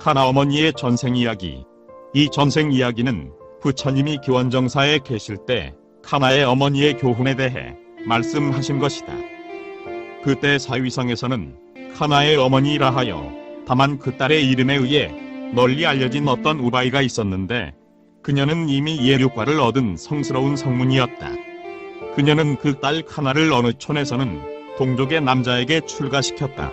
카나 어머니의 전생 이야기. 이 전생 이야기는 부처님이 기원정사에 계실 때 카나의 어머니의 교훈에 대해 말씀하신 것이다. 그때 사위성에서는 카나의 어머니라 하여 다만 그 딸의 이름에 의해 널리 알려진 어떤 우바이가 있었는데, 그녀는 이미 예류과를 얻은 성스러운 성문이었다. 그녀는 그 딸 카나를 어느 촌에서는 동족의 남자에게 출가시켰다.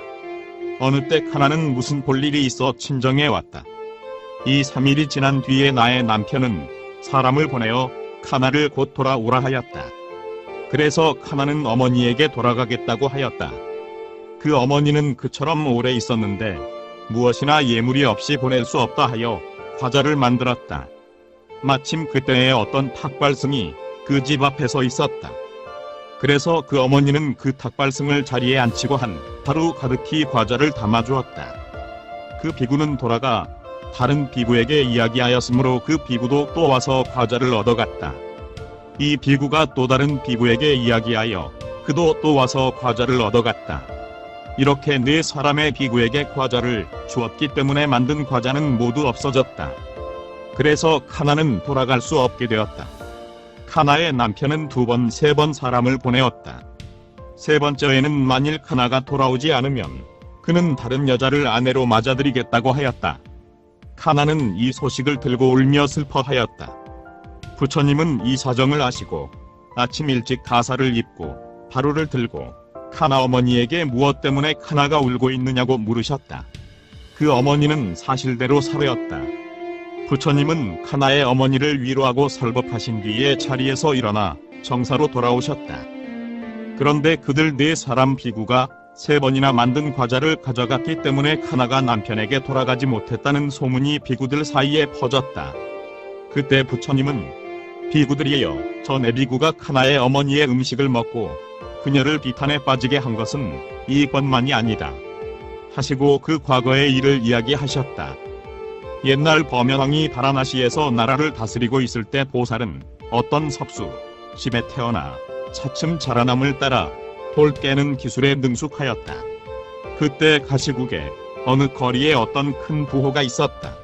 어느 때 카나는 무슨 볼일이 있어 친정에 왔다. 2-3일이 지난 뒤에 나의 남편은 사람을 보내어 카나를 곧 돌아오라 하였다. 그래서 카나는 어머니에게 돌아가겠다고 하였다. 그 어머니는 그처럼 오래 있었는데 무엇이나 예물이 없이 보낼 수 없다 하여 과자를 만들었다. 마침 그때에 어떤 탁발승이 그 집 앞에 서 있었다. 그래서 그 어머니는 그 탁발승을 자리에 앉히고 한 하루 가득히 과자를 담아주었다. 그 비구는 돌아가 다른 비구에게 이야기하였으므로 그 비구도 또 와서 과자를 얻어갔다. 이 비구가 또 다른 비구에게 이야기하여 그도 또 와서 과자를 얻어갔다. 이렇게 4사람의 비구에게 과자를 주었기 때문에 만든 과자는 모두 없어졌다. 그래서 카나는 돌아갈 수 없게 되었다. 카나의 남편은 2번, 3번 사람을 보내었다. 3번째에는 만일 카나가 돌아오지 않으면 그는 다른 여자를 아내로 맞아들이겠다고 하였다. 카나는 이 소식을 들고 울며 슬퍼하였다. 부처님은 이 사정을 아시고 아침 일찍 가사를 입고 바루를 들고 카나 어머니에게 무엇 때문에 카나가 울고 있느냐고 물으셨다. 그 어머니는 사실대로 사례었다. 부처님은 카나의 어머니를 위로하고 설법하신 뒤에 자리에서 일어나 정사로 돌아오셨다. 그런데 그들 4사람 비구가 3번이나 만든 과자를 가져갔기 때문에 카나가 남편에게 돌아가지 못했다는 소문이 비구들 사이에 퍼졌다. 그때 부처님은 비구들이여, 저 내비구가 카나의 어머니의 음식을 먹고 그녀를 비탄에 빠지게 한 것은 이번만이 아니다 하시고 그 과거의 일을 이야기하셨다. 옛날 범연왕이 바라나시에서 나라를 다스리고 있을 때 보살은 어떤 섭수 집에 태어나 차츰 자라남을 따라 돌 깨는 기술에 능숙하였다. 그때 가시국에 어느 거리에 어떤 큰 부호가 있었다.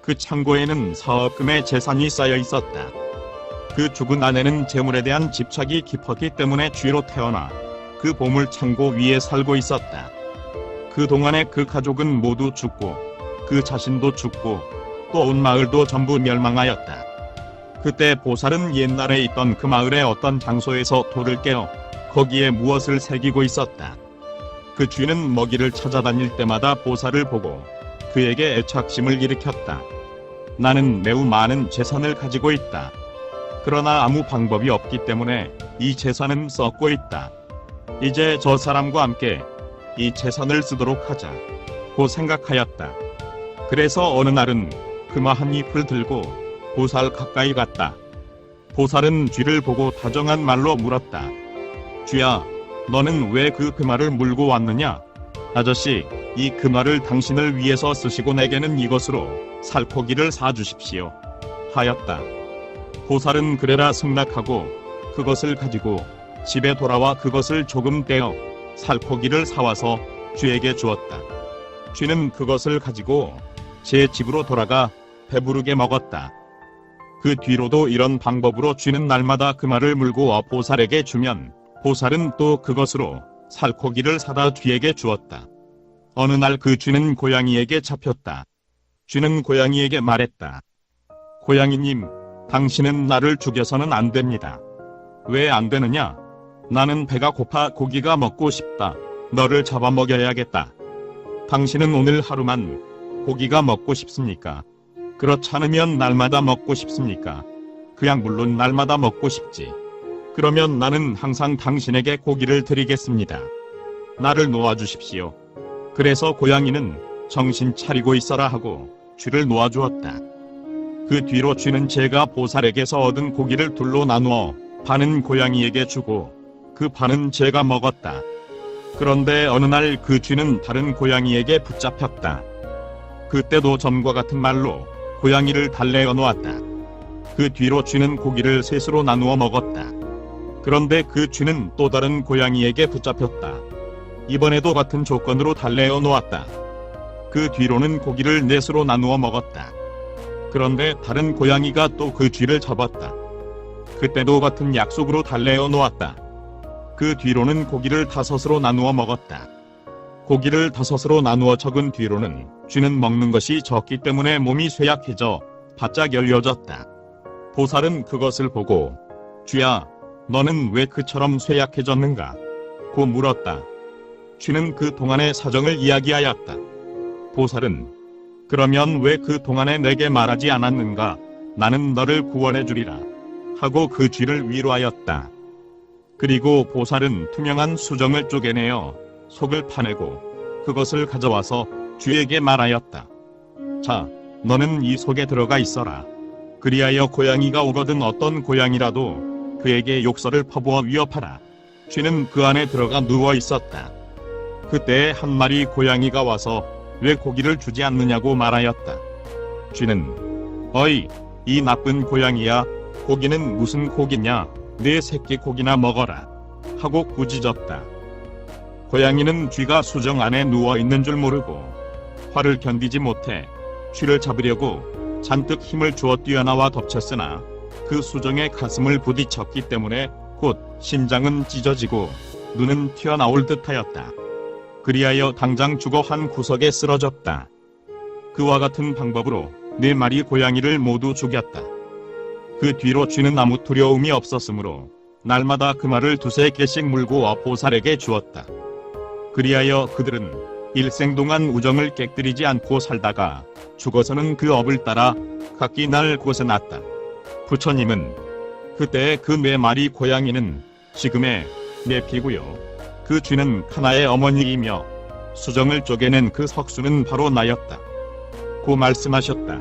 그 창고에는 사억금의 재산이 쌓여 있었다. 그 죽은 아내는 재물에 대한 집착이 깊었기 때문에 쥐로 태어나 그 보물 창고 위에 살고 있었다. 그동안에 그 가족은 모두 죽고 그 자신도 죽고 또 온 마을도 전부 멸망하였다. 그때 보살은 옛날에 있던 그 마을의 어떤 장소에서 돌을 깨어 거기에 무엇을 새기고 있었다. 그 쥐는 먹이를 찾아다닐 때마다 보살을 보고 그에게 애착심을 일으켰다. 나는 매우 많은 재산을 가지고 있다. 그러나 아무 방법이 없기 때문에 이 재산은 썩고 있다. 이제 저 사람과 함께 이 재산을 쓰도록 하자고 생각하였다. 그래서 어느 날은 금화 한 잎을 들고 보살 가까이 갔다. 보살은 쥐를 보고 다정한 말로 물었다. 쥐야, 너는 왜 그 금화를 물고 왔느냐? 아저씨, 이 금화를 당신을 위해서 쓰시고 내게는 이것으로 살코기를 사주십시오 하였다. 보살은 그래라 승낙하고 그것을 가지고 집에 돌아와 그것을 조금 떼어 살코기를 사와서 쥐에게 주었다. 쥐는 그것을 가지고 제 집으로 돌아가 배부르게 먹었다. 그 뒤로도 이런 방법으로 쥐는 날마다 금화를 물고 보살에게 주면 보살은 또 그것으로 살코기를 사다 쥐에게 주었다. 어느 날 그 쥐는 고양이에게 잡혔다. 쥐는 고양이에게 말했다. 고양이님, 당신은 나를 죽여서는 안 됩니다. 왜 안 되느냐? 나는 배가 고파 고기가 먹고 싶다. 너를 잡아먹여야겠다. 당신은 오늘 하루만 고기가 먹고 싶습니까? 그렇지 않으면 날마다 먹고 싶습니까? 그냥 물론 날마다 먹고 싶지. 그러면 나는 항상 당신에게 고기를 드리겠습니다. 나를 놓아주십시오. 그래서 고양이는 정신 차리고 있어라 하고 쥐를 놓아주었다. 그 뒤로 쥐는 제가 보살에게서 얻은 고기를 둘로 나누어 반은 고양이에게 주고 그 반은 제가 먹었다. 그런데 어느 날 그 쥐는 다른 고양이에게 붙잡혔다. 그때도 전과 같은 말로 고양이를 달래어 놓았다. 그 뒤로 쥐는 고기를 셋으로 나누어 먹었다. 그런데 그 쥐는 또 다른 고양이에게 붙잡혔다. 이번에도 같은 조건으로 달래어 놓았다. 그 뒤로는 고기를 넷으로 나누어 먹었다. 그런데 다른 고양이가 또 그 쥐를 잡았다. 그때도 같은 약속으로 달래어 놓았다. 그 뒤로는 고기를 5으로 나누어 먹었다. 고기를 5으로 나누어 적은 뒤로는 쥐는 먹는 것이 적기 때문에 몸이 쇠약해져 바짝 열려졌다. 보살은 그것을 보고 쥐야, 너는 왜 그처럼 쇠약해졌는가? 고 물었다. 쥐는 그 동안의 사정을 이야기하였다. 보살은 그러면 왜 그 동안에 내게 말하지 않았는가? 나는 너를 구원해 주리라. 하고 그 쥐를 위로하였다. 그리고 보살은 투명한 수정을 쪼개내어 속을 파내고 그것을 가져와서 쥐에게 말하였다. 자, 너는 이 속에 들어가 있어라. 그리하여 고양이가 오거든 어떤 고양이라도 그에게 욕설을 퍼부어 위협하라. 쥐는 그 안에 들어가 누워 있었다. 그때 한 마리 고양이가 와서 왜 고기를 주지 않느냐고 말하였다. 쥐는 어이, 이 나쁜 고양이야, 고기는 무슨 고기냐, 내 새끼 고기나 먹어라 하고 꾸짖었다. 고양이는 쥐가 수정 안에 누워 있는 줄 모르고 화를 견디지 못해 쥐를 잡으려고 잔뜩 힘을 주어 뛰어나와 덮쳤으나 그 수정의 가슴을 부딪혔기 때문에 곧 심장은 찢어지고 눈은 튀어나올 듯하였다. 그리하여 당장 죽어 한 구석에 쓰러졌다. 그와 같은 방법으로 4마리 고양이를 모두 죽였다. 그 뒤로 쥐는 아무 두려움이 없었으므로 날마다 그 말을 2-3개씩 물고 와 보살에게 주었다. 그리하여 그들은 일생 동안 우정을 깨뜨리지 않고 살다가 죽어서는 그 업을 따라 각기 날 곳에 났다. 부처님은 그때 그 4마리 고양이는 지금의 내 피고요, 그 쥐는 카나의 어머니이며 수정을 쪼개낸 그 석수는 바로 나였다. 고 말씀하셨다.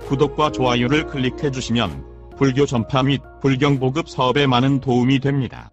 구독과 좋아요를 클릭해 주시면 불교 전파 및 불경 보급 사업에 많은 도움이 됩니다.